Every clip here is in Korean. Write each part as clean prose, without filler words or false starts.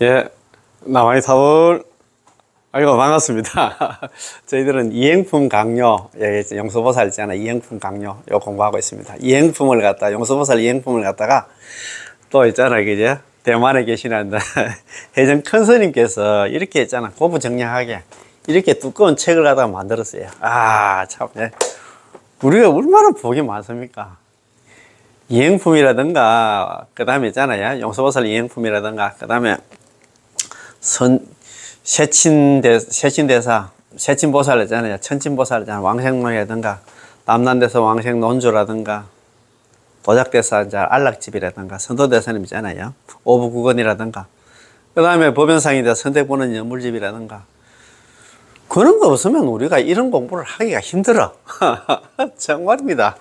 예, 나만의 타월. 아이고, 반갑습니다. 저희들은 이행품 강요, 예, 용서보살 있잖아요. 이행품 강요, 요 공부하고 있습니다. 이행품을 갖다, 용서보살 이행품을 갖다가 또 있잖아요. 그죠? 대만에 계시는 혜정 큰 스님께서 이렇게 있잖아. 고부정량하게 이렇게 두꺼운 책을 갖다가 만들었어요. 아, 참, 예. 우리가 얼마나 복이 많습니까? 이행품이라든가, 그 다음에 있잖아요. 용서보살 이행품이라든가, 그 다음에 세친대사, 세친보살 있잖아요. 천친보살 있잖아요. 왕생론이라든가, 남난대사 왕생논주라든가, 도작대사 이제 안락집이라든가, 선도대사님 있잖아요. 오부구건이라든가, 그 다음에 법연상이대 선택보는 연물집이라든가, 그런 거 없으면 우리가 이런 공부를 하기가 힘들어. 정말입니다.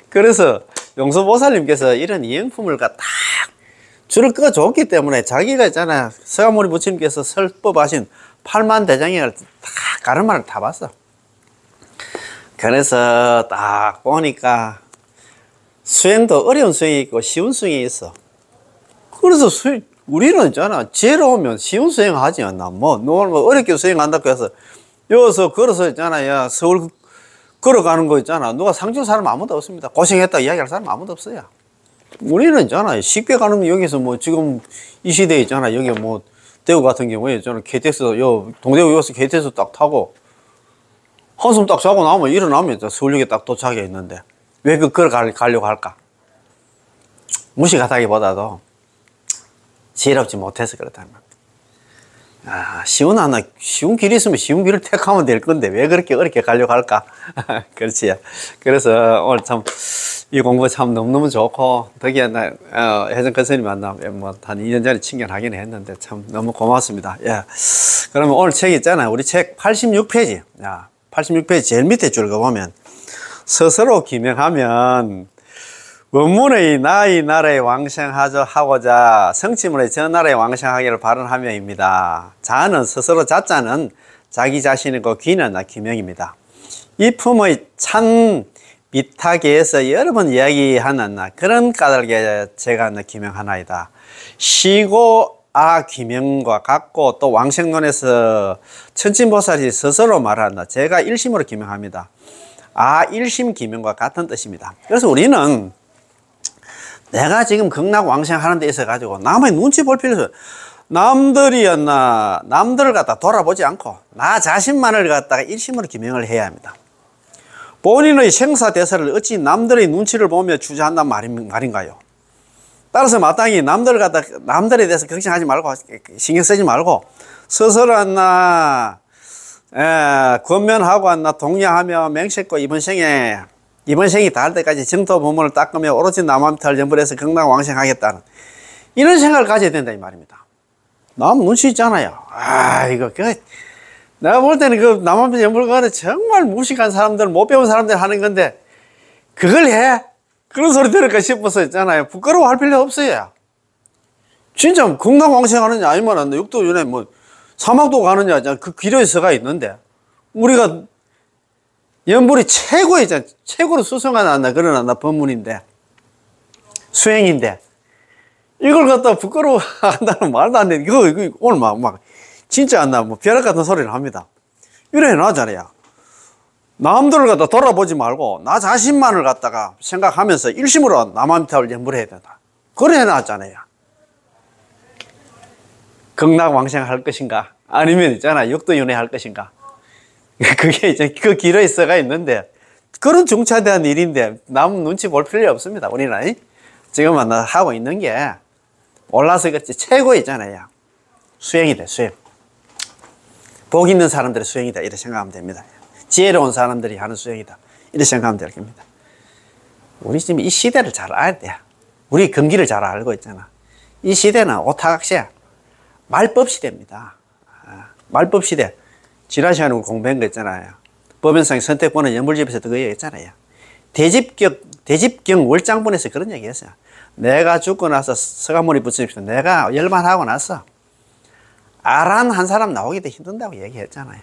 그래서 용서보살님께서 이런 이행품을 딱 줄을 꺼줬기 때문에 자기가 있잖아요. 서가모니 부처님께서 설법하신 8만 대장경을 다 가르마를 다 봤어. 그래서 딱 보니까 수행도 어려운 수행이 있고 쉬운 수행이 있어. 그래서 우리는 있잖아. 지혜로우면 쉬운 수행 하지 않나. 뭐 어렵게 수행한다고 해서 여기서 걸어서 있잖아요. 서울 걸어가는 거 있잖아. 누가 상줄 사람 아무도 없습니다. 고생했다 이야기할 사람 아무도 없어요. 우리는 있잖아요. 쉽게 가는 여기서 뭐 지금 이 시대에 있잖아. 여기 뭐 대구 같은 경우에 저는 KTX 동대구 여기서 KTX 딱 타고 한숨 딱 자고 나면 일어나면 서울역에 딱 도착해 있는데 왜 가려고 할까? 무식하다기보다도 지혜롭지 못해서 그렇다는 겁니다. 아, 쉬운 길이 있으면 쉬운 길을 택하면 될 건데 왜 그렇게 어렵게 가려고 할까? 그렇지. 그래서 오늘 참 이 공부 참 너무너무 좋고, 덕에 혜정 큰스님 만나 뭐 한 2년 전에 친견하긴 했는데 참 너무 고맙습니다. 예. 그러면 오늘 책 있잖아요. 우리 책 86페이지. 야, 86페이지 제일 밑에 줄 거 보면 스스로 기명하면 원문의 나의 나라에 왕생하고자 성취문의 저 나라에 왕생하기를 바란하며입니다. 자는 스스로 자자는 자기 자신이고 기는 기명입니다. 이 품의 찬 미타계에서 여러 번 이야기하는 그런 까닭에 제가 기명하나이다. 시고 기명과 같고 또 왕생론에서 천진보살이 스스로 말한다. 제가 일심으로 기명합니다. 일심 기명과 같은 뜻입니다. 그래서 우리는 내가 지금 극락 왕생하는 데 있어 가지고 남의 눈치 볼 필요 없어요. 남들을 갖다 돌아보지 않고 나 자신만을 갖다가 일심으로 기명을 해야 합니다. 본인의 생사대사를 어찌 남들의 눈치를 보며 주저한단 말인가요? 따라서 마땅히 남들에 대해서 걱정하지 말고 신경 쓰지 말고 스스로 권면하고 동의하며 맹세코 이번 생이 닿을 때까지 정토 부문을 닦으며 오로지 남한탈 연불해서 극락왕생하겠다는 이런 생각을 가져야 된다 이 말입니다. 남 눈치 있잖아요. 내가 볼 때는 남한탈 연불가는 정말 무식한 사람들, 못 배운 사람들 하는 건데 그걸 해? 그런 소리 들을까 싶어서 있잖아요. 부끄러워할 필요 없어요. 진짜 극락왕생하느냐 아니면 육도윤회 뭐 사막도 가느냐 그 길의 서가 있는데 우리가 연불이 최고로 수성하나 그러나 법문인데 수행인데 이걸 갖다 부끄러워한다는 말도 안 돼. 이거 오늘 막 진짜 안 나 뭐 벼락 같은 소리를 합니다. 이래 나잖아요. 남들을 갖다 돌아보지 말고 나 자신만을 갖다가 생각하면서 일심으로 남한테를 연불해야 된다. 그래 해놨잖아요. 극락왕생 할 것인가 아니면 있잖아 육도윤회 할 것인가. 그게 이제 그 길의 서가 있는데 그런 중차대한 일인데 남 눈치 볼 필요 없습니다. 우리는 지금 하고 있는 게 올라서 그렇지 최고 있잖아요. 수행이다. 수행. 복 있는 사람들의 수행이다 이렇게 생각하면 됩니다. 지혜로운 사람들이 하는 수행이다 이렇게 생각하면 될 겁니다. 우리 지금 이 시대를 잘 알아야 돼. 우리 경기를 잘 알고 있잖아. 이 시대는 오타각시야. 말법 시대입니다. 말법 시대. 지난 시간에 공부한 거 있잖아요. 법연상 선택보는 연불집에서 그 얘기 했잖아요. 대집경 월장본에서 그런 얘기 했어요. 내가 죽고 나서 서가모니 부처님께서 내가 열반하고 나서 아란 한 사람 나오기도 힘든다고 얘기했잖아요.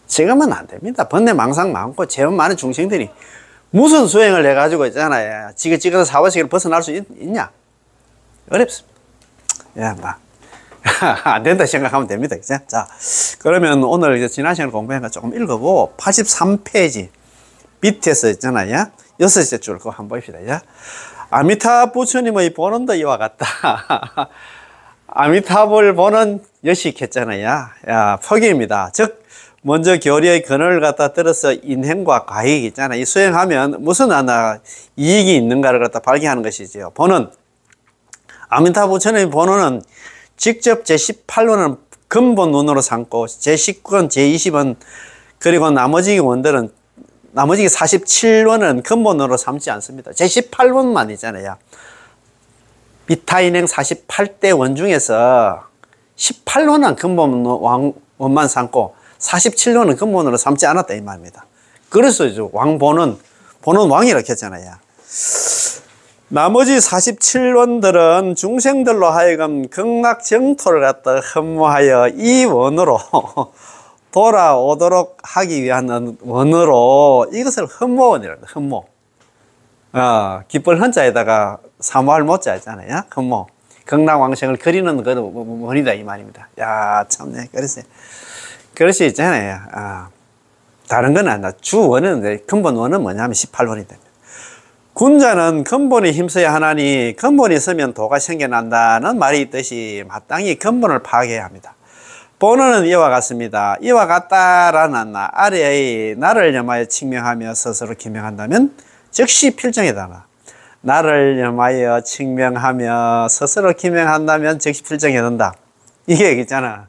지금은 안 됩니다. 번뇌망상 많고 재원 많은 중생들이 무슨 수행을 해가지고 있잖아요. 지긋지긋한 사후세계를 벗어날 수 있냐? 어렵습니다. 예, 막. 안 된다 생각하면 됩니다. 그죠? 자, 그러면 오늘 이제 지난 시간에 공부한 거 조금 읽어보고 83페이지 밑에서 있잖아요. 6째 줄 그거 한번 봅시다. 야. 아미타 부처님의 본원도 이와 같다. 아미타불 본원 여식했잖아요. 야, 포기입니다. 즉 먼저 교리의 근원을 갖다 들어서 인행과 과익 있잖아요. 이 수행하면 무슨 하나 이익이 있는가를 갖다 발견하는 것이지요. 본원. 아미타 부처님의 본원은 직접 제18원은 근본론으로 삼고 제19원, 제20원 그리고 나머지 원들은 나머지 47원은 근본으로 삼지 않습니다. 제18원만 있잖아요. 비타인행 48대 원 중에서 18원은 근본 원만 삼고 47원은 근본으로 삼지 않았다 이 말입니다. 그래서 왕본은 왕이라고 했잖아요. 나머지 47원들은 중생들로 하여금 극락정토를 갖다 흠모하여 이 원으로 돌아오도록 하기 위한 원으로 이것을 흠모원이랍니다. 흠모. 기쁠 한자에다가 사모할 모자 있잖아요. 흠모. 극락왕생을 그리는 그 원이다 이 말입니다. 야, 참네. 그릇이 있잖아요. 다른 건 아니라 주원은 근본 원은 뭐냐면 18원이 됩니다. 군자는 근본에 힘써야 하나니 근본이 있으면 도가 생겨난다는 말이 있듯이 마땅히 근본을 파악해야 합니다. 본원은 이와 같습니다. 이와 같다라는 아래의 나를 염하여 칭명하며 스스로 기명한다면 즉시 필정이다. 나를 염하여 칭명하며 스스로 기명한다면 즉시 필정이 된다. 이게 있잖아.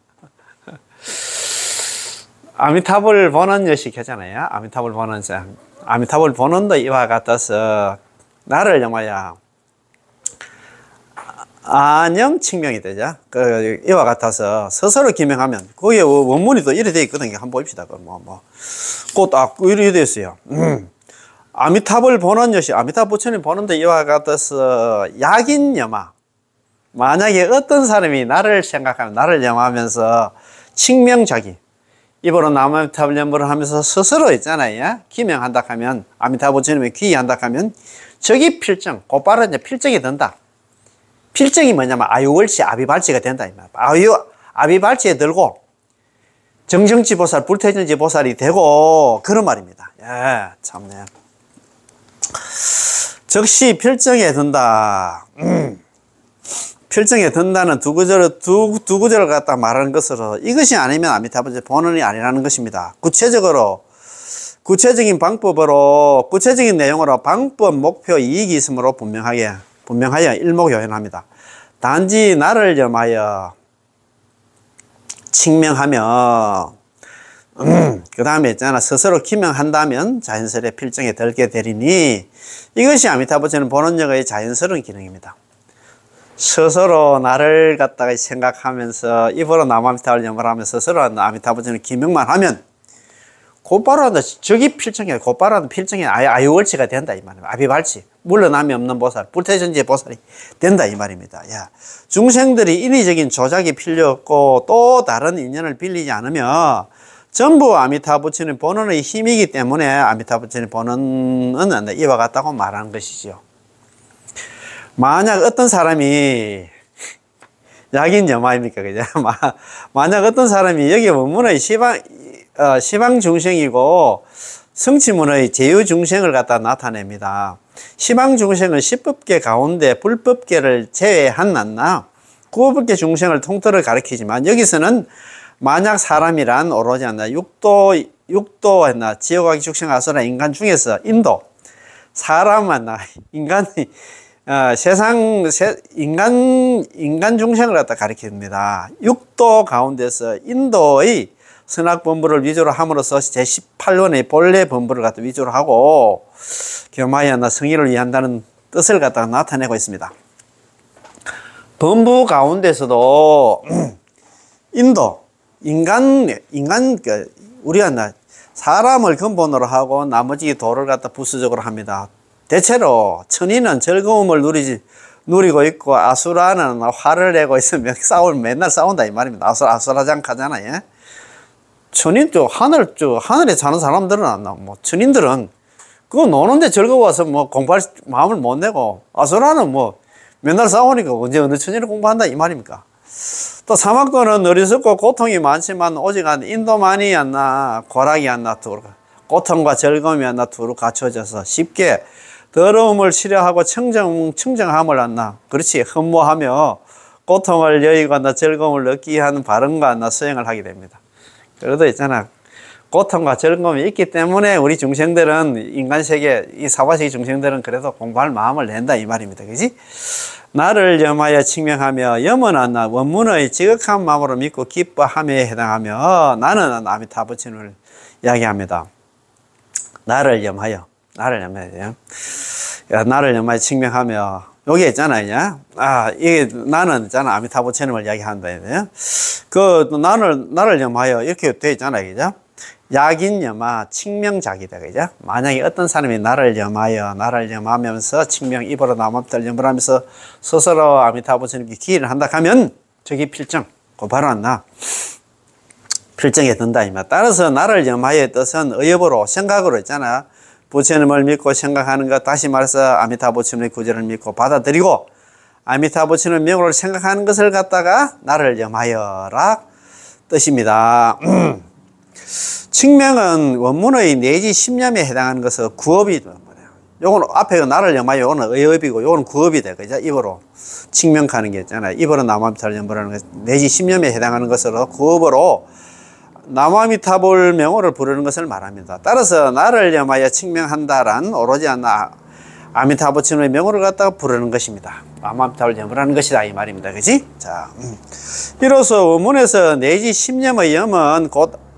아미타불 본원 여식 하잖아요. 아미타불 본원상. 아미타불 본원도 이와 같아서 나를 염하여 안녕 칭명이 되죠. 이와 같아서 스스로 기명하면 거기에 원문이 또 이래 돼 있거든요. 한번 봅시다. 딱 이래 돼 있어요. 아미타불 본원 여식, 아미타 부처님 본원도 이와 같아서 약인염하. 만약에 어떤 사람이 나를 생각하면 나를 염하면서 칭명자기 입으로 아미타불 염불을 하면서 스스로 있잖아요. 기명한다 하면 아미타 부처님이 귀의한다 하면 저기 필정, 곧바로 이제 필정이 된다. 필정이 뭐냐면 아유월치 아비발치가 된다 이 말. 아비발치에 들고 정정지보살, 불태전지보살이 되고 그런 말입니다. 예, 참네. 즉시 필정에 든다. 필정에 든다는 두 구절을 갖다 말하는 것으로 이것이 아니면 아미타불 본원이 아니라는 것입니다. 구체적인 방법으로 구체적인 내용으로 방법, 목표, 이익이 있으므로 분명하여 일목요연합니다. 단지 나를 염하여 칭명하며 그 다음에 있잖아 스스로 기명한다면 자연스레 필정에 들게 되리니 이것이 아미타불처는 본원력의 자연스러운 기능입니다. 스스로 나를 갖다가 생각하면서 입으로 남아미타불 염을 하면서 스스로 아미타불처는 기명만 하면 곧바로 저기 필정이 곧바로 필정이 아유월치가 된다 이 말입니다. 아비발치 물러남이 없는 보살, 불태전지의 보살이 된다 이 말입니다. 야, 중생들이 인위적인 조작이 필요 없고 또 다른 인연을 빌리지 않으며 전부 아미타불처님 본원의 힘이기 때문에 아미타불처님 본원은 이와 같다고 말하는 것이죠. 만약 어떤 사람이 약인 염화입니까? 그죠? 만약 어떤 사람이 여기 원문의 시방 중생이고 성취문의 제유 중생을 갖다 나타냅니다. 시방 중생은 십법계 가운데 불법계를 제외한 구법계 중생을 통틀어 가리키지만 여기서는 만약 사람이란 오로지 육도 지옥아기 축생 아수라 인간 중에서 사람은 인간이 인간 중생을 갖다 가리킵니다. 육도 가운데서 인도의 선악범부를 위주로 함으로써 제18원의 본래 범부를 갖다 위주로 하고 겸하여 성의를 위한다는 뜻을 갖다가 나타내고 있습니다. 범부 가운데서도 우리가 사람을 근본으로 하고 나머지 도를 갖다 부수적으로 합니다. 대체로 천인은 즐거움을 누리고 있고 아수라는 화를 내고 있으면 맨날 싸운다 이 말입니다. 아수라장하잖아요. 천인도 하늘에 사는 사람들은 천인들은 그거 노는데 즐거워서 공부할 마음을 못 내고 아수라는 맨날 싸우니까 언제 어느 천인을 공부한다 이 말입니까? 또 사막도는 어리석고 고통이 많지만 오직 한 인도만이 않나 고락이 않나 두루 고통과 즐거움이 않나 두루 갖춰져서 쉽게 더러움을 치료하고 청정함을 않나 그렇지 흠모하며 고통을 여의고 나 즐거움을 느끼게 하는 바른과 나 수행을 하게 됩니다. 그래도 있잖아 고통과 즐거움이 있기 때문에 우리 중생들은 인간 세계 이 사바세계 중생들은 그래도 공부할 마음을 낸다 이 말입니다. 그지? 나를 염하여 칭명하며 염은 안나 원문의 지극한 마음으로 믿고 기뻐함에 해당하며 나는 아미타부친을 이야기합니다. 나를 염하여 칭명하며 여기 있잖아요. 이게 나는 있잖아 아미타부친을 이야기한다. 그 나를 염하여 이렇게 되어 있잖아요. 그죠? 약인염아 칭명작이다. 그죠? 만약에 어떤 사람이 나를 염하면서 칭명 입으로 남업들 염불하면서 스스로 아미타부스님께 기일을 한다 하면 저기 필정 곧바로 안나 필정에 든다 이 말. 따라서 나를 염하여의 뜻은 의업으로 생각으로 있잖아. 부처님을 믿고 생각하는 것 다시 말해서 아미타부스님의 구제를 믿고 받아들이고 아미타부스님의 명으로 생각하는 것을 갖다가 나를 염하여라 뜻입니다. 칭명은 원문의 내지 심념에 해당하는 것은 구업이 요건 앞에 나를 염하여 요거는 의업이고 요거는 구업이 돼. 그죠? 입으로 칭명하는 게 있잖아요. 입으로 나무아미타불 염불하는 것 내지 심념에 해당하는 것으로 구업으로 나무아미타불 명호를 부르는 것을 말합니다. 따라서 나를 염하여 칭명한다란 오로지 아미타부친의 명호를 갖다가 부르는 것입니다. 나무아미타불 염불하는 것이다 이 말입니다. 그지? 자, 이로써 원문에서 내지 심념의 염은 곧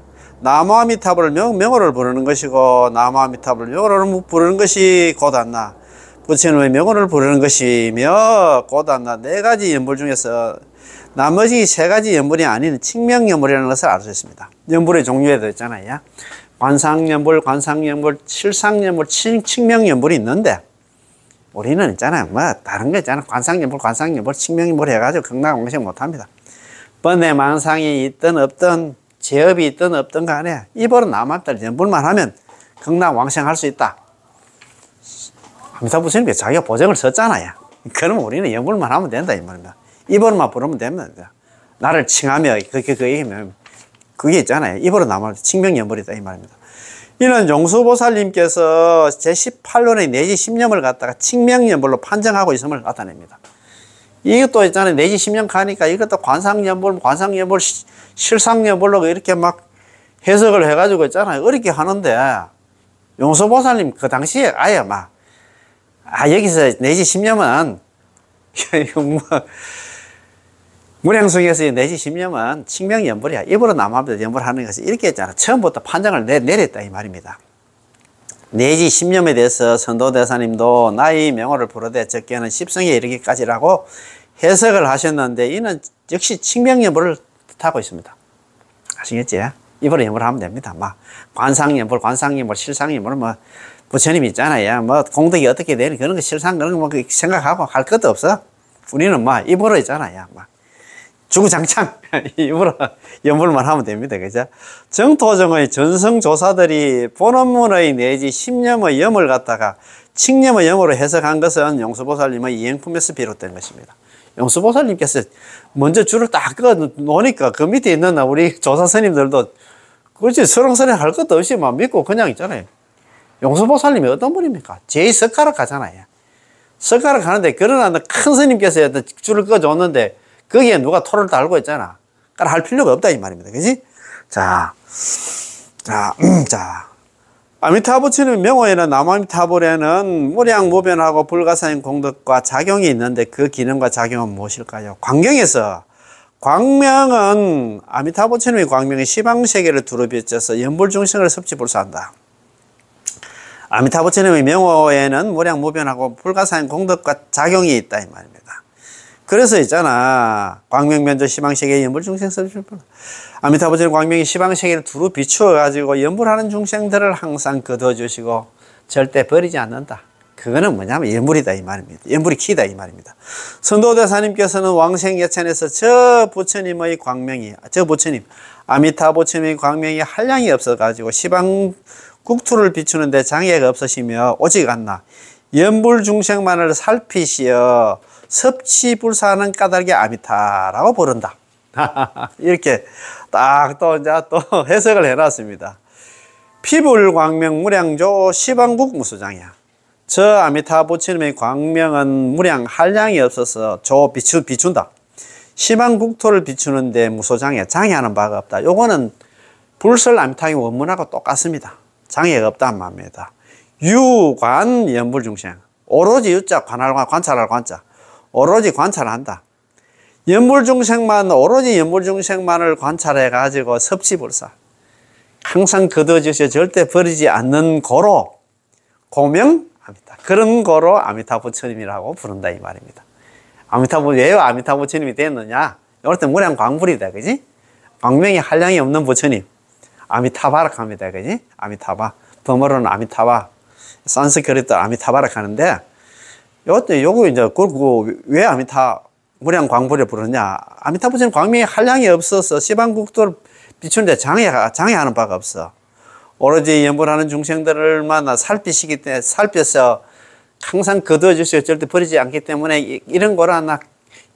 나무아미타불 명호를 부르는 것이고 나무아미타불 명호를 부르는 것이 곧안나 부처님의 명호를 부르는 것이며 곧안나 네 가지 연불 중에서 나머지 세 가지 연불이 아닌 칭명연불이라는 것을 알 수 있습니다. 연불의 종류에도 있잖아요. 관상연불, 실상연불, 칭명연불이 있는데 우리는 있잖아요. 뭐 다른 거 있잖아요. 관상연불, 칭명연불 해가지고 극락왕생 못합니다. 번뇌 망상이 있든 없든 제업이 있든 없든 간에 입으로 남았다 연불만 하면 극락왕생할 수 있다. 아미타부스님께 자기가 보증을 썼잖아요. 그러면 우리는 연불만 하면 된다 이 말입니다. 입으로만 부르면 됩니다. 나를 칭하며 그게 있잖아요. 입으로 남을 칭명연불이다 이 말입니다. 이는 용수보살님께서 제18론의 내지 10념을 갖다가 칭명연불로 판정하고 있음을 나타냅니다. 이것도 있잖아요. 내지 10년 가니까 이것도 관상연불, 실상연불로 이렇게 막 해석을 해가지고 있잖아요. 어렵게 하는데, 용수보살님 그 당시에 아예 여기서 내지 10년은, 무량승에서 내지 10년은 칭명연불이야. 입으로 남합니다. 연불하는 것이 이렇게 했잖아. 처음부터 판정을 내렸다 이 말입니다. 내지 10년에 대해서 선도대사님도 나의 명호를 부르되 적게는 십성에 이르기까지라고 해석을 하셨는데 이는 역시 칭명연불을 뜻하고 있습니다. 아시겠지? 입으로 연불하면 됩니다. 관상연불, 실상연불, 부처님 있잖아요. 공덕이 어떻게 되는 그런 거 실상 그런 거 생각하고 할 것도 없어. 우리는 입으로 있잖아요. 주구장창 입으로 연불만 하면 됩니다. 그죠? 정토정의 전성조사들이 본원문의 내지 10념의 염을 갖다가 칭념의 염으로 해석한 것은 용수보살님의 이행품에서 비롯된 것입니다. 용수보살님께서 먼저 줄을 딱 끊어 놓으니까 그 밑에 있는 우리 조사스님들도 그렇지 서렁서렁 할 것도 없이 믿고 그냥 있잖아요. 용수보살님이 어떤 분입니까? 제2석가락 하잖아요. 석가락 하는데 그러나 큰 스님께서 줄을 꺼줬는데 거기에 누가 토를 달고 있잖아. 그러니까 할 필요가 없다 이 말입니다. 그지? 자. 아미타부처님의 명호에는 남아미타불에는 무량무변하고 불가사인 공덕과 작용이 있는데 그 기능과 작용은 무엇일까요? 광경에서 광명은 아미타부처님의 광명이 시방세계를 두루 비춰서 연불중생을 섭지불사한다. 아미타부처님의 명호에는 무량무변하고 불가사인 공덕과 작용이 있다 이 말입니다. 그래서 있잖아. 광명변조 시방세계의 연불중생 섭지불사. 아미타부처님 광명이 시방세계를 두루 비추어가지고 연불하는 중생들을 항상 거둬주시고 절대 버리지 않는다. 그거는 뭐냐면 연불이다 이 말입니다. 연불이 키다 이 말입니다. 선도대사님께서는 왕생예천에서 저 부처님의 광명이, 아미타부처님의 광명이 한량이 없어가지고 시방 국토를 비추는데 장애가 없으시며 오직 않나 연불 중생만을 살피시어 섭치불사하는 까닭의 아미타라고 부른다. 이렇게 딱 또 이제 또 해석을 해놨습니다. 피불광명 무량조 시방국 무소장이야. 저 아미타 부처님의 광명은 무량 한량이 없어서 비춘다. 시방국토를 비추는데 무소장애, 장애하는 바가 없다. 요거는 불설 아미타의 원문하고 똑같습니다. 장애가 없다는 말입니다. 유관 연불중생, 오로지 유자 관할관, 관찰할 관자, 오로지 관찰한다. 연불중생만, 오로지 연불중생만을 관찰해 가지고 섭지불사, 항상 거둬주셔 절대 버리지 않는 고로 고명 아미타, 그런 고로 아미타 부처님이라고 부른다 이 말입니다. 왜 아미타 부처님이 됐느냐? 이럴 때 무량 광불이다, 그지? 광명이 한량이 없는 부처님, 아미타바락합니다, 그지? 아미타바, 범어로는 아미타바, 산스크리트 아미타바락 하는데, 요거 이제 왜 무량 광불을 부르냐? 아미타 부처님 광명이 한량이 없어서 시방국토를 비추는데 장애하는 바가 없어. 오로지 연불하는 중생들만 살피시기 때문에, 살펴서 항상 거두어주시고 절대 버리지 않기 때문에 이런 거라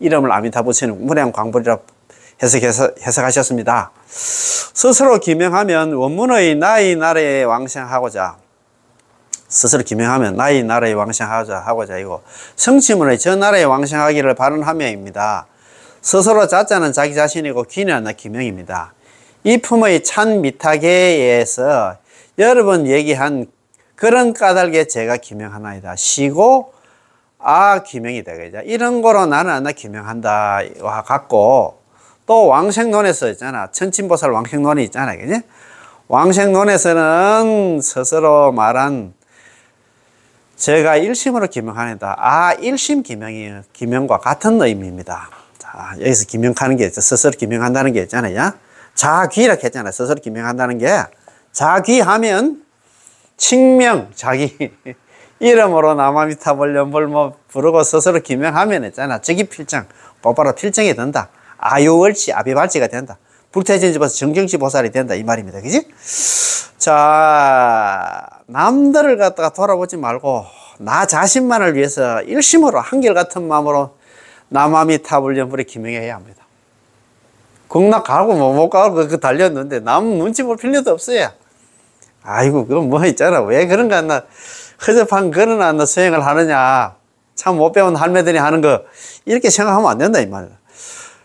이름을 아미타 부처님 무량 광불이라 해석하셨습니다. 스스로 기명하면 원문의 나의 나라에 왕생하고자, 스스로 기명하면 나의 나라에 왕생하고자 이거 성취문의 저 나라에 왕생하기를 바라함에입니다. 스스로 자자는 자기 자신이고 기는 기명입니다. 이 품의 찬 미타계에서 여러 번 얘기한 그런 까닭에 제가 기명하나이다. 시고 기명이다. 그죠? 이런 거로 나는 기명한다. 와 같고, 또 왕생론에서 있잖아. 천친보살 왕생론이 있잖아. 그지? 왕생론에서는 스스로 말한 제가 일심으로 기명하나이다. 일심 기명과 같은 의미입니다. 자, 여기서 기명하는 게 스스로 기명한다는 게 있잖아요. 자귀라고 했잖아요. 스스로 기명한다는 게. 자귀하면 칭명, 자기 이름으로 남아미타불 연불 부르고 스스로 기명하면 했잖아. 즉위필정, 곧바로 필정이 된다. 아유월치, 아비발치가 된다. 불태진지보서 정경지 보살이 된다. 이 말입니다. 그지? 자, 남들을 갖다가 돌아보지 말고 나 자신만을 위해서 일심으로 한결같은 마음으로 남아미타불 연불에 기명해야 합니다. 극락 가고 못 가고 그 달렸는데 남 눈치 볼 필요도 없어요. 아이고 그건 뭐 있잖아. 왜 그런가 나 허접한 그런 나 수행을 하느냐. 참 못 배운 할매들이 하는 거 이렇게 생각하면 안 된다 이 말이야.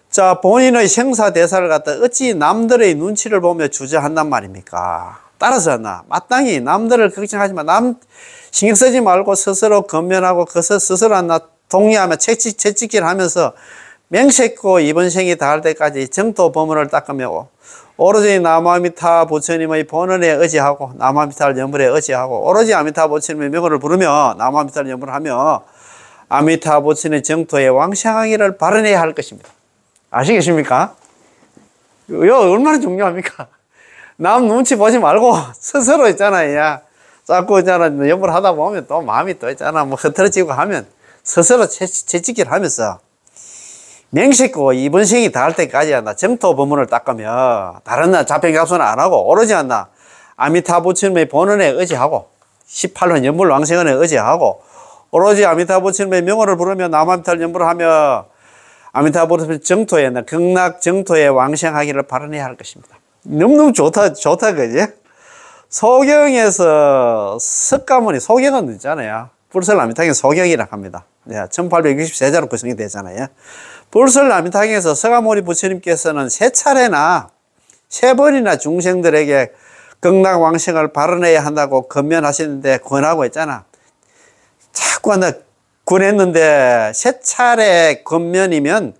자, 본인의 생사대사를 갖다 어찌 남들의 눈치를 보며 주저한단 말입니까? 따라서 마땅히 남들을 걱정하지 마. 남 신경 쓰지 말고 스스로 건면하고 스스로 동의하며 채찍질 하면서 명색고 이번 생이 다할 때까지 정토 범원을 닦으며 오로지 남아미타 부처님의 본원에 의지하고 남아미타를 연불에 의지하고 오로지 아미타 부처님의 명호를 부르며 남아미타를 연불하며 아미타 부처님의 정토에 왕생하기를 바라내야 할 것입니다. 아시겠습니까? 이거 얼마나 중요합니까? 남 눈치 보지 말고 스스로 있잖아요. 자꾸 있잖아 연불하다 보면 또 마음이 또 있잖아 흐트러지고 하면 스스로 채찍질 하면서 명식고 이번 생이 닿을 때까지 정토 법문을 닦으며 다른 자평잡수는 안 하고 오로지 아미타 부처님의 본원에 의지하고 18원 연불 왕생원에 의지하고 오로지 아미타 부처님의 명호를 부르며 남아미타를 연불을 하며 아미타 부처님의 정토에 극락 정토에 왕생하기를 바라내야 할 것입니다. 너무너무 좋다 그지? 소경에서 석가모니 소경은 있잖아요. 불설 아미타경 소경이라고 합니다. 1860세자로 구성이 되잖아요. 불설 아미타경에서 석가모니 부처님께서는 세 번이나 중생들에게 극락 왕생을 바라내야 한다고 건면하시는데 권하고 있잖아. 자꾸 권했는데 세 차례 건면이면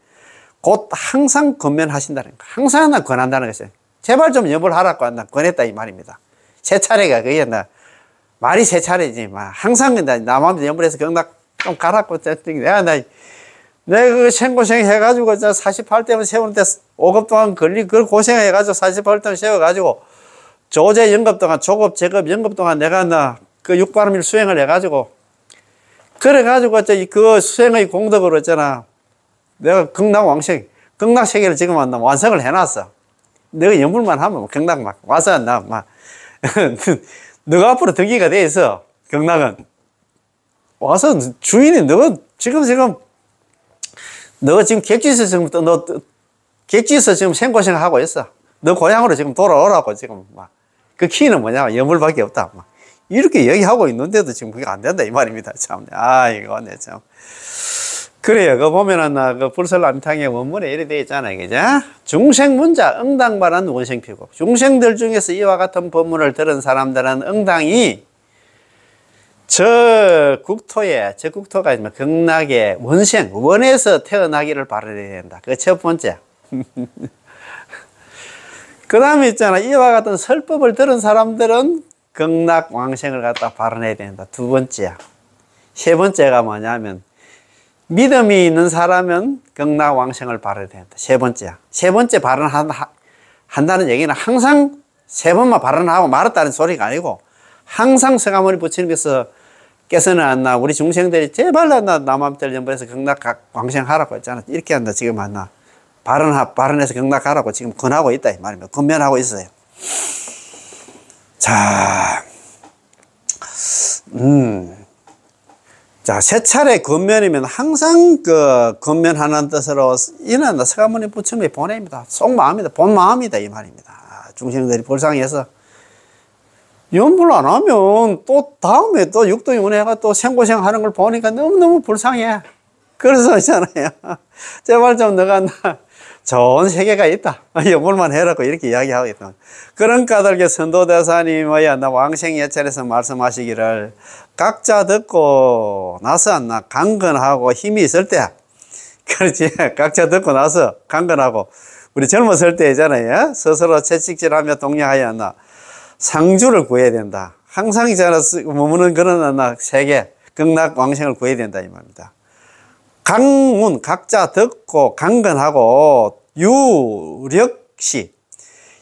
곧 항상 건면하신다는 거. 항상 권한다는 것이에요. 제발 좀 연불하라고 권했다 이 말입니다. 세 차례가 그게 말이 세 차례지. 항상 남아미타 연불해서 극락 좀 가라고 내가 그 생고생 해가지고 48대만 세우는데 5급 동안 그걸 고생해가지고 48대만 세워가지고 조제 연급 동안 조급 제급 연급 동안 내가 그 육바람일 수행을 해가지고 그래가지고 그 수행의 공덕으로 있잖아. 내가 극락 왕생 극락 세계를 지금 완성을 해놨어. 내가 연불만 하면 극락 막 와서 너가 앞으로 등기가 돼 있어. 극락은 와서 주인이 너가 지금 객지에서 너 객지에서 지금 생고생하고 있어. 너 고향으로 지금 돌아오라고 지금 막. 그 키는 뭐냐? 여물밖에 없다. 막. 이렇게 얘기하고 있는데도 지금 그게 안 된다 이 말입니다. 참. 이거 네 참. 그래요. 그 보면은 그 불설남탕의 원문에 이래 되어 있잖아요. 그죠? 중생문자 응당발한 원생피고. 중생들 중에서 이와 같은 법문을 들은 사람들은 응당이 저 국토가 극락의 원생, 원에서 태어나기를 바라야 된다. 그 첫 번째. 그 다음에 있잖아. 이와 같은 설법을 들은 사람들은 극락 왕생을 갖다 바라야 된다. 두 번째야. 세 번째가 뭐냐면 믿음이 있는 사람은 극락 왕생을 바라야 된다. 세 번째야. 세 번째 발언한다는 얘기는 항상 세 번만 발언하고 말았다는 소리가 아니고 항상 서가모니 부처님께서는 우리 중생들이 제발 남함들 연보에서 극락 왕생하라고 했잖아. 이렇게 한다. 지금 발언해서 극락하라고 지금 권하고 있다 이 말입니다. 권면하고 있어요. 자, 세 차례 권면이면 항상 그 권면하는 뜻으로 이는 서가모니 부처님의 본의입니다. 속마음이다. 본마음이다 이 말입니다. 중생들이 불쌍해서 연불 안 하면 또 다음에 또 육도윤회가 또 생고생하는 걸 보니까 너무너무 불쌍해. 그래서 있잖아요. 제발 좀 너가 좋은 세계가 있다. 연불만 해라고 이렇게 이야기하고 있다. 그런 까닭에 선도대사님의 왕생 예찰에서 말씀하시기를 각자 듣고 나서 강건하고 힘이 있을 때, 그렇지. 각자 듣고 나서 강건하고 우리 젊었을 때 있잖아요. 스스로 채찍질하며 독려하여 상주를 구해야 된다. 항상 있잖아 머무는 그런 세계 극락 왕생을 구해야 된다 이 말입니다. 강문 각자 듣고 강건하고 유력시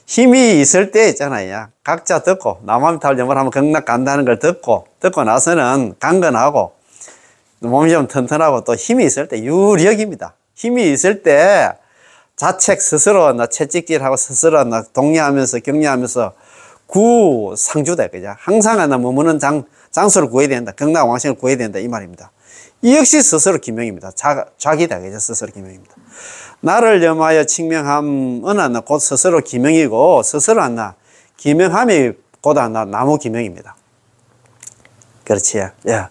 힘이 있을 때 있잖아요. 각자 듣고 남함 탈념을 하면 극락 간다는 걸 듣고 나서는 강건하고 몸이 좀 튼튼하고 또 힘이 있을 때 유력입니다. 힘이 있을 때 자책 스스로 채찍질하고 스스로 독려하면서 격려하면서 구상주다 그죠? 항상 머무는 장소를 구해야 된다. 극락 왕생을 구해야 된다 이 말입니다. 이 역시 스스로 기명입니다. 자기다 그죠? 스스로 기명입니다. 나를 염하여 칭명함은 곧 스스로 기명이고 스스로 기명함이 곧 나무 기명입니다. 그렇지. 예.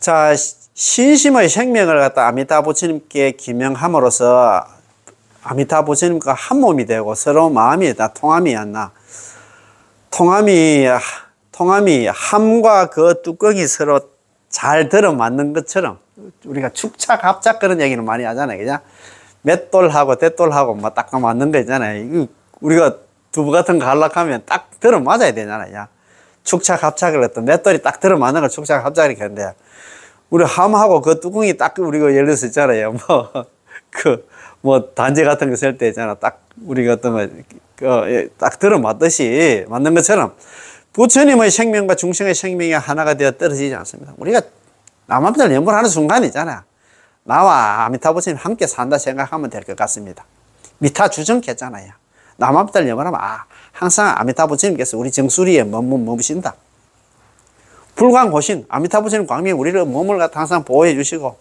자, 신심의 생명을 갖다 아미타 부처님께 기명함으로써 아미타 부처님과 한 몸이 되고 서로 마음이 통함이 함과 그 뚜껑이 서로 잘 들어맞는 것처럼 우리가 축착합작 그런 얘기는 많이 하잖아요. 그죠? 맷돌하고 대돌하고 막 딱 맞는 거 있잖아요. 우리가 두부 같은 거 하려면 딱 들어맞아야 되잖아요. 축착합작을 했던 맷돌이 딱 들어맞는 걸 축착합작을 이렇게 하는데 우리 함하고 그 뚜껑이 딱 우리가 예를 들어서 있잖아요. 단지 같은 거 쓸 때 있잖아. 딱 우리가 어떤 딱 들어맞듯이 맞는 것처럼 부처님의 생명과 중생의 생명이 하나가 되어 떨어지지 않습니다. 우리가 남함들 연불하는 순간이 있잖아요. 나와 아미타 부처님 함께 산다 생각하면 될 것 같습니다. 미타 주정했잖아요. 남함들 연불하면 항상 아미타 부처님께서 우리 정수리에 머무신다. 불광호신 아미타 부처님 광명이 우리를 몸을 갖다 항상 보호해 주시고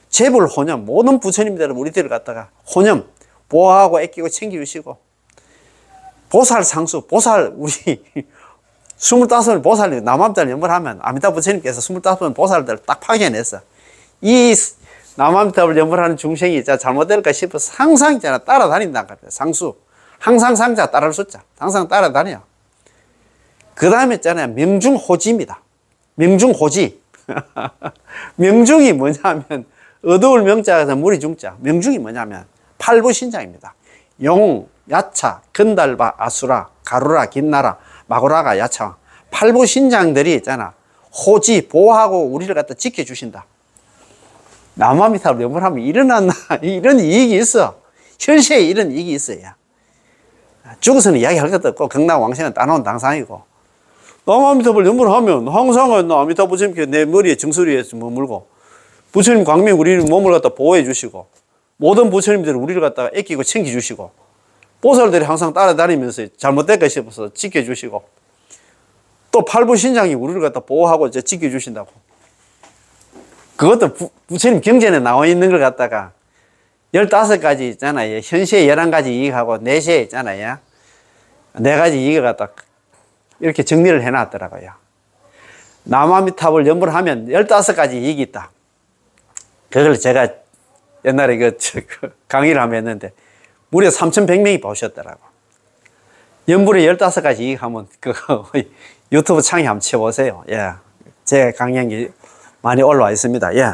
재불 혼념 모든 부처님들은 우리들을 갖다가 혼념 보호하고 아끼고 챙겨주시고 보살 상수 보살 우리 25을 보살 남함들 연불하면 아미타 부처님께서 25번 보살들 딱 파견해서 이 남함탑을 연불하는 중생이 있잖아 잘못될까 싶어서 항상 있잖아 따라다닌다. 상수 항상 상자 따를 숫자 항상 따라다녀. 그 다음에 있잖아요 명중호지입니다. 명중호지 명중이 뭐냐면 어두울 명자에서 물이 중자 명중이 뭐냐면 팔부신장입니다. 용, 야차, 건달바, 아수라, 가루라, 긴나라, 마고라가 야차 팔부신장들이 있잖아 호지 보호하고 우리를 갖다 지켜주신다. 남아미탑을 연불하면 이런 이익이 있어. 현세에 이런 이익이 있어요. 죽어서는 이야기할 것도 없고 극락 왕생은 따놓은 당상이고 남아미탑을 연불하면 항상 아미타 부처님께 내 머리에 정수리에 머물고 부처님 광명 우리를 몸을 갖다 보호해 주시고 모든 부처님들이 우리를 갖다가 아끼고 챙겨주시고 보살들이 항상 따라다니면서 잘못될까 싶어서 지켜주시고 또 팔부신장이 우리를 갖다 보호하고 지켜주신다고. 그것도 부처님 경전에 나와 있는 걸 갖다가 15가지 있잖아요. 현시에 11가지 이익하고 4시에 있잖아요. 4가지 이익을 갖다 이렇게 정리를 해놨더라고요. 나무아미탑을 연불 하면 15가지 이익이 있다. 그걸 제가 옛날에 그 강의를 한번 했는데 무려 3,100명이 보셨더라고. 연불에 15가지 이익하면 그거 유튜브 창에 한번 쳐보세요. 예. 제 강의한 게 많이 올라와 있습니다. 예.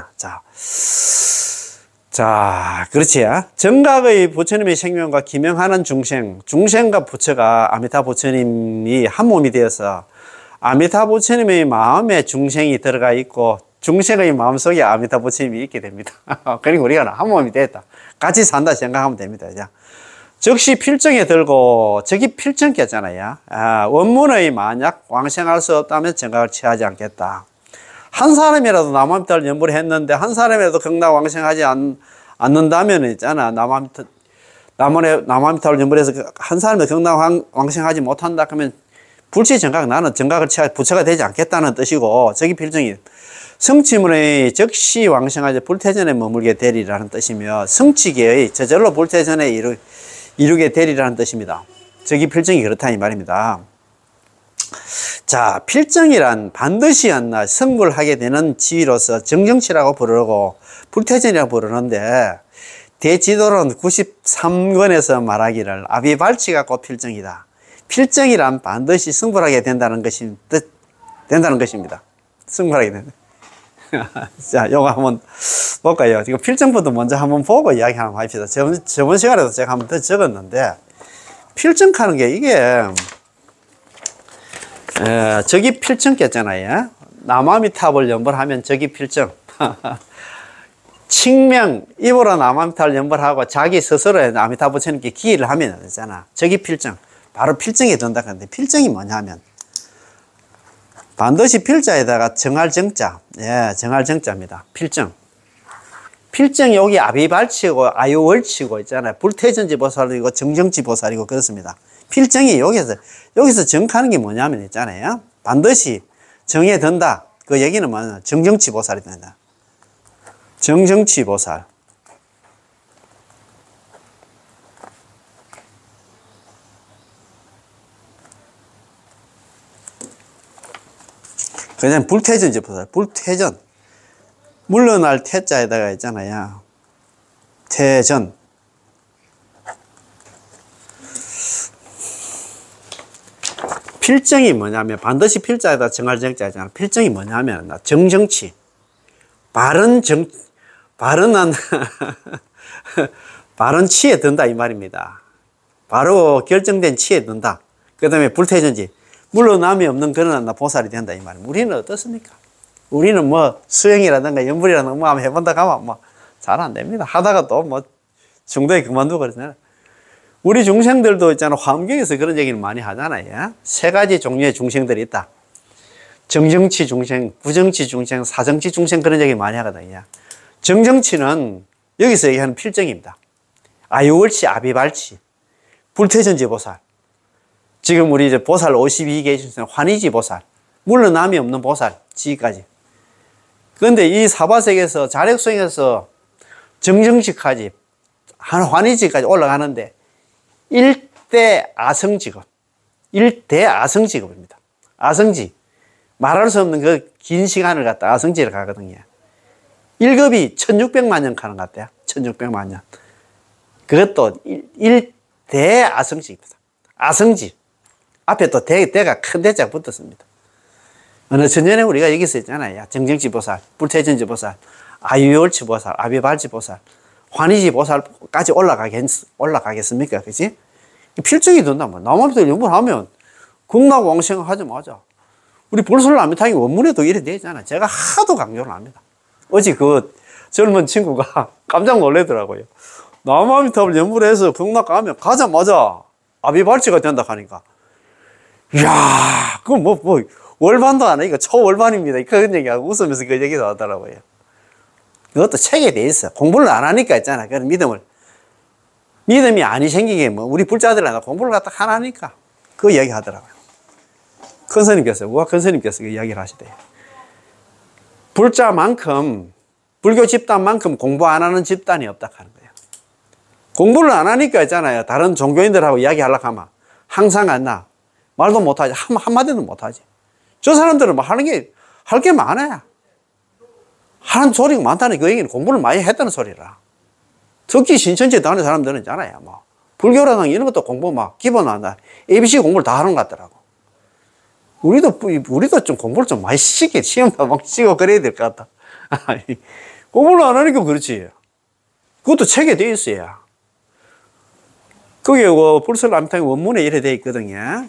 자, 그렇지. 정각의 부처님의 생명과 기명하는 중생과 부처가 아미타 부처님이 한 몸이 되어서 아미타 부처님의 마음에 중생이 들어가 있고 중생의 마음속에 아미타 부처님이 있게 됩니다. 그리고 우리가 한 몸이 됐다. 같이 산다 생각하면 됩니다. 즉시 필정에 들고 저기 필정겠잖아요. 원문의 만약 왕생할 수 없다면 정각을 취하지 않겠다. 한 사람이라도 나무아미타를 연불 했는데 한 사람이라도 극락 왕생하지 않는다면 있잖아. 나무아미타를 연불해서 한 사람이 극락 왕생하지 못한다 그러면 불치 정각, 나는 정각을 취하 부처가 되지 않겠다는 뜻이고, 저기 필정이 성취문의 즉시 왕생하지 불태전에 머물게 되리라는 뜻이며 성취계의 저절로 불태전에 이루게 되리라는 뜻입니다. 저기 필정이 그렇다 이 말입니다. 자, 필정이란 반드시 한날 성불하게 되는 지위로서 정정치라고 부르고 불태전이라고 부르는데, 대지도론 93권에서 말하기를 아비발치가 곧 필정이다. 필정이란 반드시 성불하게 된다는 것입니다. 성불하게 된다. 자, 요거 한번 볼까요? 지금 필정부터 먼저 한번 보고 이야기 한번 합시다. 저번 시간에도 제가 한번 더 적었는데, 필정하는 게 이게, 저기 필정겠잖아요. 나무아미탑을 연불하면 저기 필정. 칭명, 입으로 나무아미탑을 연불하고 자기 스스로 아미타 부처님께 기의를 하면 되잖아. 저기 필정. 바로 필정이 된다. 그런데 필정이 뭐냐면, 반드시 필자에다가 정할 정자. 예, 정할 정자입니다. 필정. 필정이 여기 아비발치고 아유월치고 있잖아요. 불태전지 보살이고 정정치 보살이고 그렇습니다. 필정이 여기서 정하는 게 뭐냐면 있잖아요. 반드시 정해 든다. 그 얘기는 뭐냐면 정정치 보살이 된다. 정정치 보살. 그냥 불태전지 보살. 불태전. 물러날 태자에다가 있잖아요. 태전. 필정이 뭐냐면 반드시 필자에다 정할 정자잖아. 필정이 뭐냐면 정정치. 바른 치에 든다 이 말입니다. 바로 결정된 치에 든다. 그 다음에 불태전지. 물러남이 없는 그런 보살이 된다 이 말입니다. 우리는 어떻습니까? 우리는 뭐 수행이라든가 연불이라든가 뭐 한번 해본다 하면 뭐 잘 안 됩니다. 하다가 또 뭐 중도에 그만두고 그러잖아요. 우리 중생들도 있잖아. 화엄경에서 그런 얘기를 많이 하잖아요. 3가지 종류의 중생들이 있다. 정정치 중생, 부정치 중생, 사정치 중생 그런 얘기 많이 하거든요. 정정치는 여기서 얘기하는 필정입니다. 아유월치, 아비발치, 불태전지 보살. 지금 우리 이제 보살 52개 중에 환희지 보살, 물러남이 없는 보살, 지까지. 그런데 이 사바sek에서 자력수행에서 정정치까지, 환희지까지 올라가는데 1대 아성직업, 1대 아성직업입니다. 아성지. 말할 수 없는 그 긴 시간을 갖다 아성지를 가거든요. 1급이 1600만 년 가는 것 같아요. 1600만 년. 그것도 1대 아성지입니다. 아성지. 앞에 또 대가 큰 대자가 붙었습니다. 어느 천년에 우리가 여기서 있잖아요. 정정지 보살, 불태전지 보살, 아유월치 보살, 아비발치 보살, 환희지 보살까지 올라가겠습니까? 그치? 필정이 된다면, 나무아미타 연불하면 극락 왕생 하자마자 우리 불설나미탕이 원문에도 이래 되어 있잖아요. 제가 하도 강조를 합니다. 어제 그 젊은 친구가 깜짝 놀라더라고요. 나무아미탑을 연불해서 극락 가면 가자마자 아비발치가 된다 하니까, 이야, 그거 뭐 월반도 안 하니까 초월반입니다. 그런 얘기하고 웃으면서 그 얘기도 하더라고요. 그것도 책에 돼 있어. 공부를 안 하니까 있잖아. 그런 믿음이 아니 생기게 뭐 우리 불자들은 공부를 갖다 하나니까 그 얘기 하더라고요. 큰 스님께서, 우와 큰 스님께서 그 이야기를 하시대요. 불자만큼, 불교 집단만큼 공부 안 하는 집단이 없다 하는 거예요. 공부를 안 하니까 있잖아요. 다른 종교인들하고 이야기하려고 하면 항상 안 나. 말도 못하지. 한마디도 못하지. 저 사람들은 뭐 할 게 많아요. 하는 소리가 많다는 그 얘기는 공부를 많이 했다는 소리라. 특히 신천지에 다니는 사람들은 있잖아요. 뭐 불교라든가 이런 것도 공부 막 기본 한다. ABC 공부를 다 하는 것 같더라고. 우리도 좀 공부를 좀 많이 시험도 막 치고 그래야 될 것 같다. 공부를 안 하니까 그렇지. 그것도 책에 돼 있어요. 거기에 불설람탕 원문에 이래 돼 있거든요.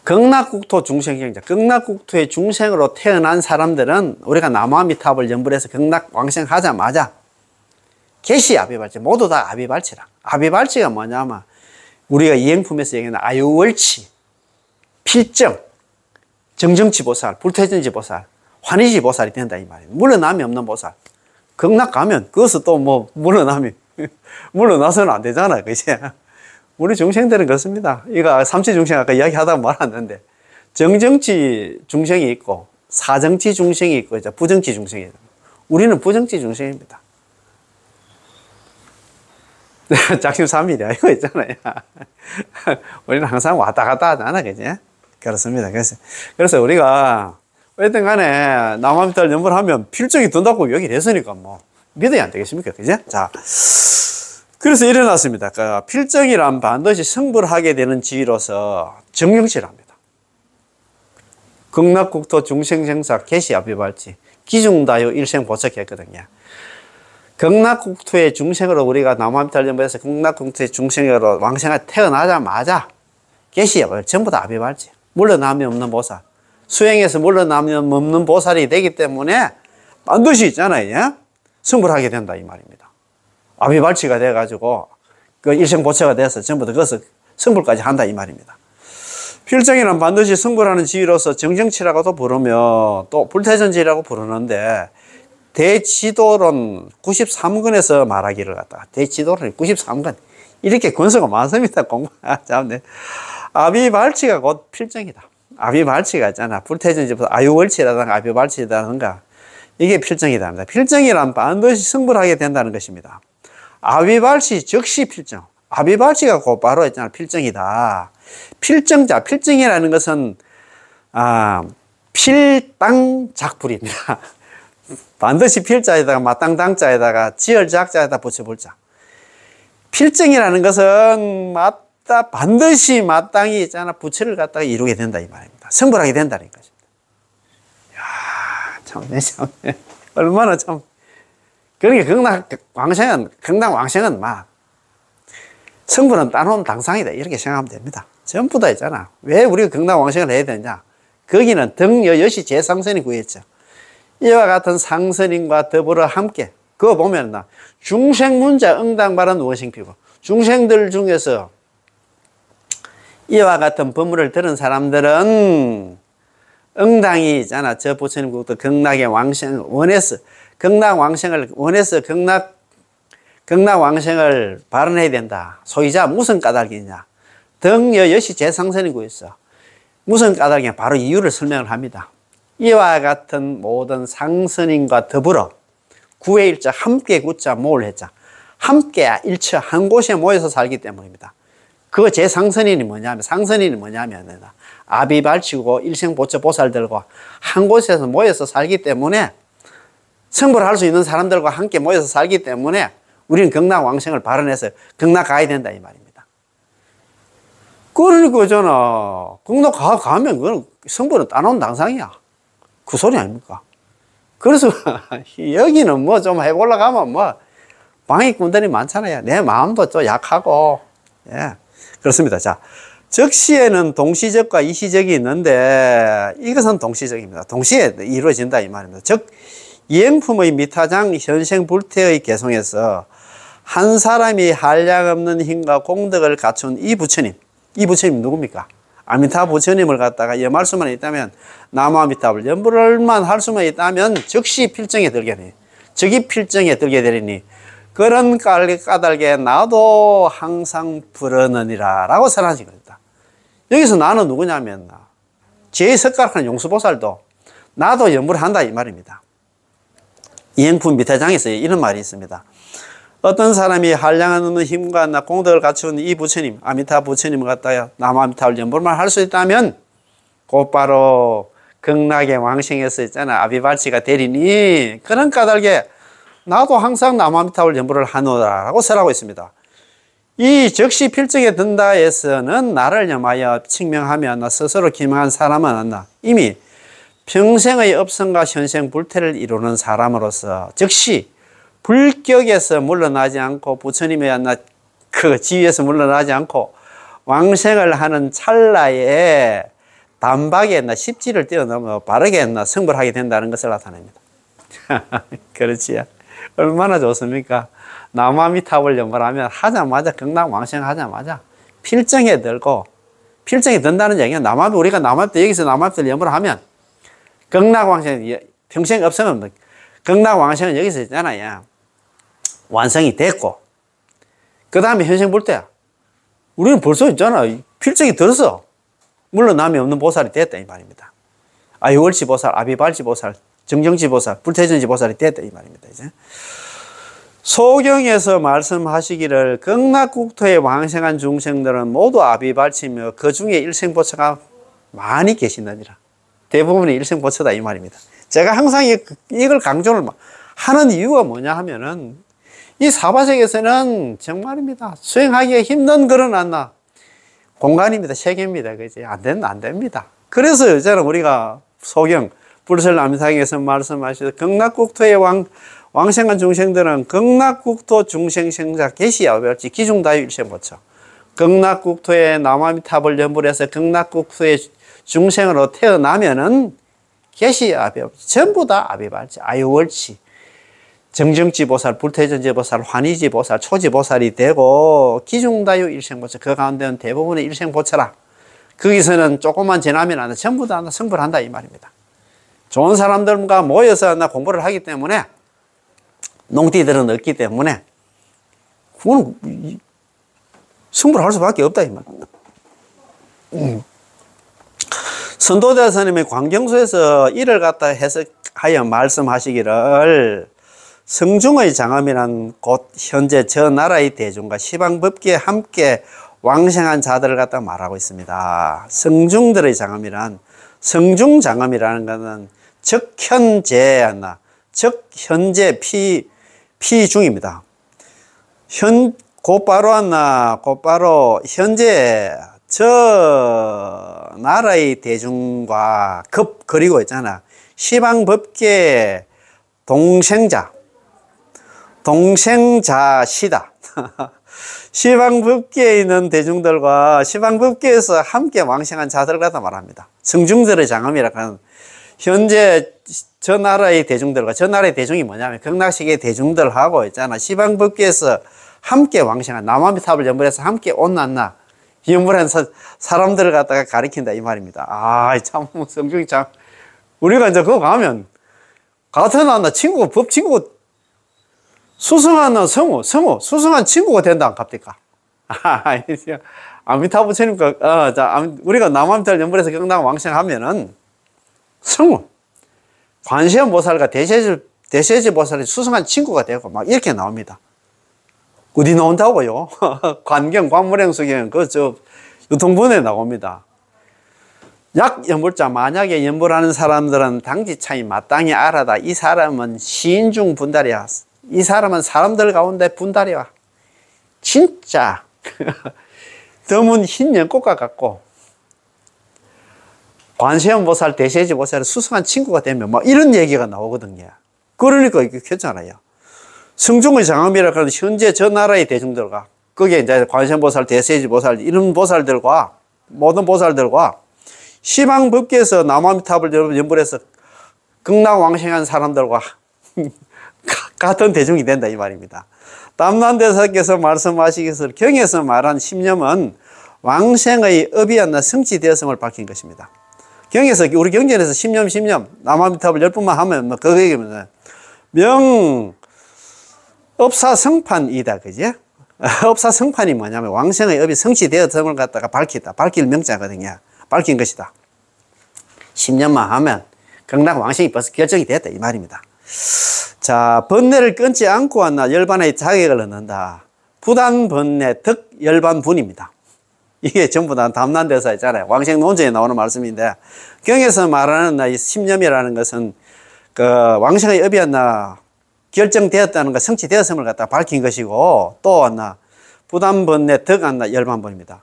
극락국토 중생경자. 극락국토의 중생으로 태어난 사람들은 우리가 나무아미탑을 연불해서 극락왕생하자마자 개시 아비발치, 모두 다 아비발치라. 아비발치가 뭐냐면 우리가 이행품에서 얘기하는 아유월치, 필정, 정정치보살, 불퇴전지보살, 환희지보살이 된다 이 말이에요. 물러남이 없는 보살. 극락 가면 그것은 또 뭐 물러나서는 안 되잖아, 그치? 우리 중생들은 그렇습니다. 이거 삼치 중생 아까 이야기하다가 말았는데 정정치 중생이 있고 사정치 중생이 있고 이제 부정치 중생이 있고 우리는 부정치 중생입니다. 작심삼일이야 이거 있잖아요. 우리는 항상 왔다 갔다 하잖아, 그지? 그렇습니다. 그래서 우리가 어쨌든 간에 남아미탈 연불하면 필정이 든다고 여기 됐으니까 뭐 믿어야 안 되겠습니까, 그지? 자. 그래서 일어났습니다. 그 필정이란 반드시 성불하게 되는 지위로서 정령치랍니다. 극락국토 중생생사 개시아비발치 기중다요 일생보척했거든요. 극락국토의 중생으로 우리가 남아미탈연부에서 극락국토의 중생으로 왕생을 태어나자마자 개시아비발 전부 다 아비발치 물러남이 없는 보살 수행에서 물러남이 없는 보살이 되기 때문에 반드시 있잖아요. 성불하게 된다 이 말입니다. 아비발치가 돼가지고 그 일생보처가 돼서 전부 다 그것을 성불까지 한다 이 말입니다. 필정이란 반드시 성불하는 지위로서 정정치라고도 부르며 또 불태전지라고 부르는데 대지도론 93권에서 말하기를 갖다가 대지도론 93권 이렇게 권서가 많습니다. 참네. 아비발치가 곧 필정이다. 아비발치가 있잖아. 불태전지보다 아유월치라든가 아비발치라든가 이게 필정이다. 필정이란 반드시 성불하게 된다는 것입니다. 아비발치 즉시 필정. 아비발치가 곧바로 있잖아. 필정이다. 필정자, 필정이라는 것은 필당작불입니다. 반드시 필자에다가 마땅당자에다가 지얼작자에다 붙여볼자. 필정이라는 것은 반드시 마땅히 있잖아. 부처를 갖다가 이루게 된다 이 말입니다. 성불하게 된다는 것입니다. 이야, 참, 얼마나 참. 그러니까 극락왕생은 막 성불은 따놓은 당상이다 이렇게 생각하면 됩니다. 전부 다 있잖아. 왜 우리가 극락왕생을 해야 되냐? 거기는 등여여시 제상선이 구했죠. 이와 같은 상선인과 더불어 함께 그거 보면 중생문자 응당발은 원생피고 중생들 중에서 이와 같은 법문을 들은 사람들은 응당이 있잖아. 저 부처님부터 극락의 왕생을 원해서 극락왕생을 원해서 극락왕생을 발언해야 된다. 소위자 무슨 까닭이냐? 등여여시 제상선이 구했어. 무슨 까닭이냐? 바로 이유를 설명을 합니다. 이와 같은 모든 상선인과 더불어 구의 일자 함께 구자 모을 해자 함께 일처 한 곳에 모여서 살기 때문입니다. 그 제상선인이 뭐냐면 상선인이 뭐냐면 아비발치고 일생보처 보살들과 한 곳에서 모여서 살기 때문에 성불할 수 있는 사람들과 함께 모여서 살기 때문에 우리는 극락왕생을 발언해서 극락 가야 된다 이 말입니다. 그러니까 있잖아. 극락 가면 그건 성불은 따놓은 당상이야. 그 소리 아닙니까? 그래서 여기는 뭐 좀 해보려고 하면 뭐 방해꾼들이 많잖아요. 내 마음도 좀 약하고. 예. 그렇습니다. 자, 적시에는 동시적과 이시적이 있는데 이것은 동시적입니다. 동시에 이루어진다 이 말입니다. 즉 이행품의 미타장 현생불태의 개성에서 한 사람이 한량없는 힘과 공덕을 갖춘 이 부처님 누굽니까? 아미타 부처님을 갖다가 염할 수만 있다면 나무아미타불 염불만 할 수만 있다면 즉시 필정에 들게 되니 즉이 필정에 들게 되리니 그런 까닭에 나도 항상 부르느니라 라고 선하신 겁니다. 여기서 나는 누구냐면 제 석가락하는 용수보살도 나도 염불한다 이 말입니다. 이행품 미타장에서 이런 말이 있습니다. 어떤 사람이 한량한 힘과 공덕을 갖춘 이 부처님, 아미타 부처님을 갖다가 남아미타불 연불만 할 수 있다면 곧바로 극락의 왕생에서 있잖아. 아비발치가 되리니 그런 까닭에 나도 항상 남아미타불 연불을 하노라라고 설하고 있습니다. 이 적시 필적에 든다에서는 나를 염하여 칭명하며 스스로 기명한 사람은 이미 평생의 업성과 현생 불태를 이루는 사람으로서 즉시 불격에서 물러나지 않고 부처님의 그 지위에서 물러나지 않고 왕생을 하는 찰나에 단박에 십지를 뛰어넘어 바르게 성불하게 된다는 것을 나타냅니다. 그렇지. 얼마나 좋습니까? 남아미타불 연불하면 하자마자 극락 왕생하자마자 필정에 들고, 필정에 든다는 얘기는 우리가 여기서 남아미타불 연불하면 극락 왕생, 평생 업성은 극락 왕생은 여기서 있잖아요. 완성이 됐고, 그 다음에 현생 불때야. 우리는 벌써 있잖아. 필정이 들어서 물러남이 없는 보살이 됐다 이 말입니다. 아유월치 보살, 아비발치 보살, 정정치 보살, 불태전지 보살이 됐다 이 말입니다. 이제 소경에서 말씀하시기를 극락국토에 왕생한 중생들은 모두 아비발치며 그 중에 일생보처가 많이 계시느니라. 대부분이 일생보처다 이 말입니다. 제가 항상 이걸 강조를 하는 이유가 뭐냐 하면은 이 사바sek에서는 정말입니다. 수행하기가 힘든 그런 공간입니다. 세계입니다. 그지? 안 됩니다. 그래서 이제는 우리가 소경, 불설남상에서 말씀하시듯 극락국토의 왕생한 중생들은 극락국토 중생생자 계시야별지 기중다유 일생보처. 극락국토에 남아미타불 연불해서 극락국토의 중생으로 태어나면은 계시야별지 전부 다 아비발치, 아유월치, 정정지 보살, 불태전지 보살, 환희지 보살, 초지 보살이 되고 기중다유 일생보처. 그 가운데는 대부분의 일생보처라. 거기서는 조금만 지나면 전부 다 성불한다 이 말입니다. 좋은 사람들과 모여서 공부를 하기 때문에 농띠들은 없기 때문에 그건 성불할 수밖에 없다 이 말입니다. 선도대 스님의 광경수에서 이를 갖다 해석하여 말씀하시기를 성중의 장엄이란 곧 현재 저 나라의 대중과 시방법계에 함께 왕생한 자들을 갖다 말하고 있습니다. 성중들의 장엄이란 성중장엄이라는 것은 적현재 적현재 피중입니다. 곧바로 현재 저 나라의 대중과 그리고 있잖아. 시방법계 동생자시다. 시방법계에 있는 대중들과 시방법계에서 함께 왕생한 자들을 갖다 말합니다. 성중들의 장엄이라 하는 현재 저 나라의 대중들과 저 나라의 대중이 뭐냐면 극락세계의 대중들하고 있잖아. 시방법계에서 함께 왕생한 남아미타불 연불해서 함께 온난나 연불한 사람들을 갖다가 가리킨다 이 말입니다. 참 성중이 참 우리가 이제 그거 가면 같은 친구가 법 친구 수승한 수승한 친구가 된다 안 갑니까? 아미타 부처님과 우리가 남아미타불 연불해서 극락 왕생하면은 성우 관세음 보살과 대세지 보살이 수승한 친구가 되고 막 이렇게 나옵니다. 어디 나온다고요? 관경, 관무량수경 유통본에 나옵니다. 약 연불자 만약에 연불하는 사람들은 당지 차이 마땅히 알아다. 이 사람은 시인 중 분달이야. 이 사람은 사람들 가운데 분달이야. 진짜 드문 흰 연꽃과 같고 관세음 보살, 대세지 보살이 수승한 친구가 되면 막 이런 얘기가 나오거든요. 그러니까 이게 괜찮아요. 성중의 장엄이라 하는 현재 저 나라의 대중들과 거기에 이제 관세음 보살, 대세지 보살 이런 보살들과 모든 보살들과 시방법계에서 남아미타불 연불해서 극락 왕생한 사람들과 같은 대중이 된다 이 말입니다. 담난대사께서 말씀하시기를 경에서 말한 심념은 왕생의 업이었나 성취되었음을 밝힌 것입니다. 경에서 우리 경전에서 심념 남아미타불 10분만 하면 그거 얘기면 업사성판이다 그지? 업사성판이 뭐냐면 왕생의 업이 성취되었음을 갖다가 밝힐 명자거든요. 밝힌 것이다. 10년만 하면 극락 왕생이 벌써 결정이 됐다 이 말입니다. 자, 번뇌를 끊지 않고 왔나 열반의 자격을 얻는다. 부단 번뇌 득 열반분입니다. 이게 전부 다 담난대사 있잖아요. 왕생논제에 나오는 말씀인데, 경에서 말하는 이 심념이라는 것은 그 왕생의 업이 나 결정되었다는 것, 성취되었음을 갖다 밝힌 것이고, 또 왔나 부단 번뇌 득 왔나 열반분입니다.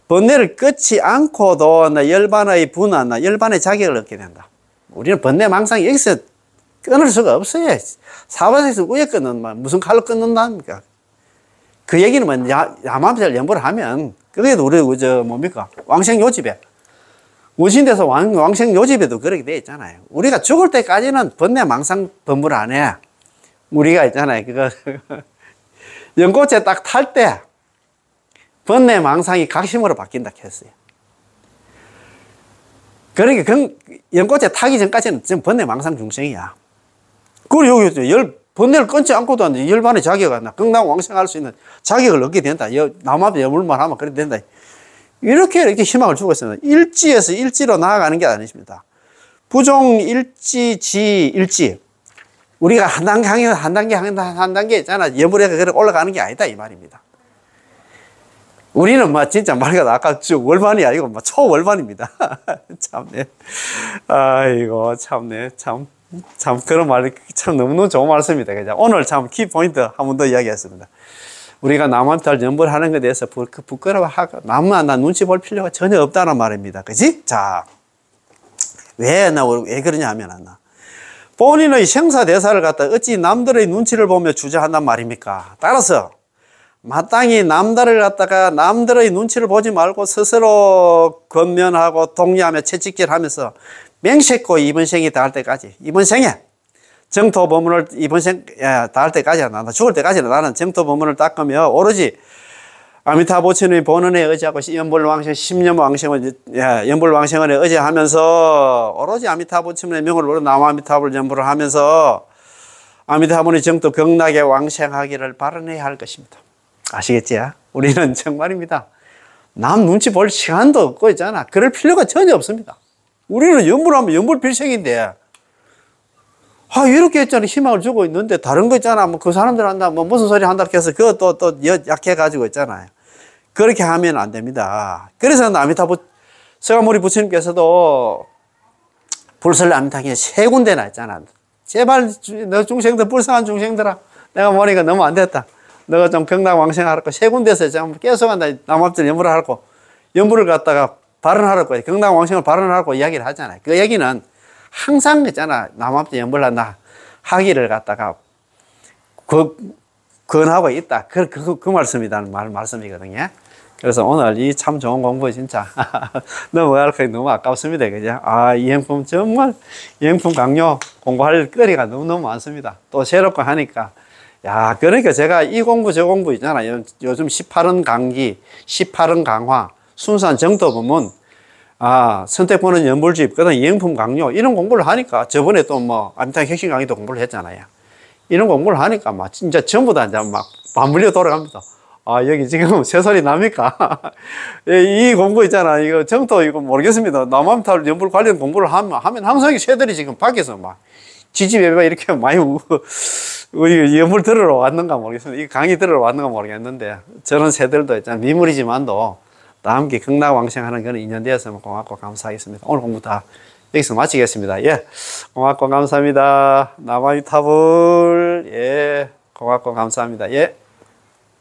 번뇌를 끊지 않고도 열반의 분한, 열반의 자격을 얻게 된다. 우리는 번뇌 망상이 여기서 끊을 수가 없어요. 사바세에서 위에 끊는, 무슨 칼로 끊는답니까? 그 얘기는 뭐, 야마비를 연보를 하면, 그게 우리, 뭡니까? 왕생요집에. 원신대서 왕생요집에도 그렇게 돼 있잖아요. 우리가 죽을 때까지는 번뇌 망상 법문을 안 해. 우리가 있잖아요. 그거, 연꽃에 딱 탈 때, 번뇌 망상이 각심으로 바뀐다 했어요. 그러니까 연꽃에 타기 전까지는 지금 번뇌 망상 중생이야. 그리고 여기 번뇌를 끊지 않고도 열반의 자격을 건강 왕생할 수 있는 자격을 얻게 된다. 남한테 여물만 하면 그래 된다. 이렇게 희망을 주고 있습니다. 일지에서 일지로 나아가는 게 아니십니다. 부종 일지, 지 일지. 우리가 한 단계 있잖아. 여물에 올라가는 게 아니다 이 말입니다. 우리는 뭐 진짜 말 그대로 아까 월반이 아니고 뭐 초월반입니다. 참네. 아이고 참네. 참 그런 말이 참 너무너무 좋은 말씀입니다. 그죠? 오늘 참 키포인트 한 번 더 이야기했습니다. 우리가 남한테 연보를 하는 것에 대해서 부끄러워하고 남만 나 눈치 볼 필요가 전혀 없다는 말입니다. 그지? 자, 왜 그러냐 하면 본인의 생사대사를 갖다 어찌 남들의 눈치를 보며 주저한단 말입니까? 따라서 마땅히 남들을 갖다가 남들의 눈치를 보지 말고 스스로 권면하고 독려하며 채찍질하면서 맹세코 이번 생이 닿을 때까지, 이번 생에 정토 법문을 이번 생 닿을 때까지, 나 죽을 때까지는 나는 정토 법문을 닦으며 오로지 아미타부처님의 본원에 의지하고 연불왕생 10년 왕생을 연불왕생을 의지하면서 오로지 아미타부처님의 명을 부르 남아미타불 연불을 하면서 아미타불의 정토 극락에 왕생하기를 바라내야 할 것입니다. 아시겠지? 우리는 정말입니다. 남 눈치 볼 시간도 없고 있잖아. 그럴 필요가 전혀 없습니다. 우리는 연불하면 연불필생인데, 이렇게 했잖아. 희망을 주고 있는데, 다른 거 있잖아. 뭐 그 사람들 한다, 뭐 무슨 소리 한다 해서 그거 또 약해가지고 있잖아요. 그렇게 하면 안 됩니다. 그래서 아미타부, 서가모니 부처님께서도 불설 아미타기에 3군데나 있잖아. 제발, 너 중생들, 불쌍한 중생들아. 내가 보니까 너무 안 됐다. 너가 좀 경락왕생하라고 3군데서 좀 계속 한다. 남합들 연불을 하라고. 연불을 갖다가 발언하라고. 경락왕생을 발언하라고 이야기를 하잖아요. 그 얘기는 항상 있잖아. 남합들 연불한다. 하기를 갖다가 권하고 있다. 그 말씀이라는 말씀이거든요. 그래서 오늘 이 참 좋은 공부 진짜 넘어갈까 너무 아깝습니다. 그죠? 이 행품 정말 이 행품 강요 공부할 거리가 너무너무 많습니다. 또 새롭고 하니까. 야, 그러니까 제가 이 공부 저 공부 있잖아요. 요즘 18은 강기, 18은 강화, 순수한 정토 법문, 선택보는 연불집, 그 다음 이행품 강요, 이런 공부를 하니까 저번에 또 뭐 아미타 혁신 강의도 공부를 했잖아요. 이런 공부를 하니까 막 진짜 전부 다 이제 막 반물려 돌아갑니다. 여기 지금 새소리 납니까? 이 공부 있잖아. 이거 정토 이거 모르겠습니다. 남아미타 연불 관련 공부를 하면 항상 새들이 지금 밖에서 막 지지배가 이렇게 많이 우리 연불 들으러 왔는가 모르겠습니다. 이 강의 들으러 왔는가 모르겠는데 저런 새들도 있잖아요. 미물이지만도 다 함께 극락왕생하는 그런 인연되었으면 고맙고 감사하겠습니다. 오늘 공부 다 여기서 마치겠습니다. 예, 고맙고 감사합니다. 남아미타불. 예, 고맙고 감사합니다. 예.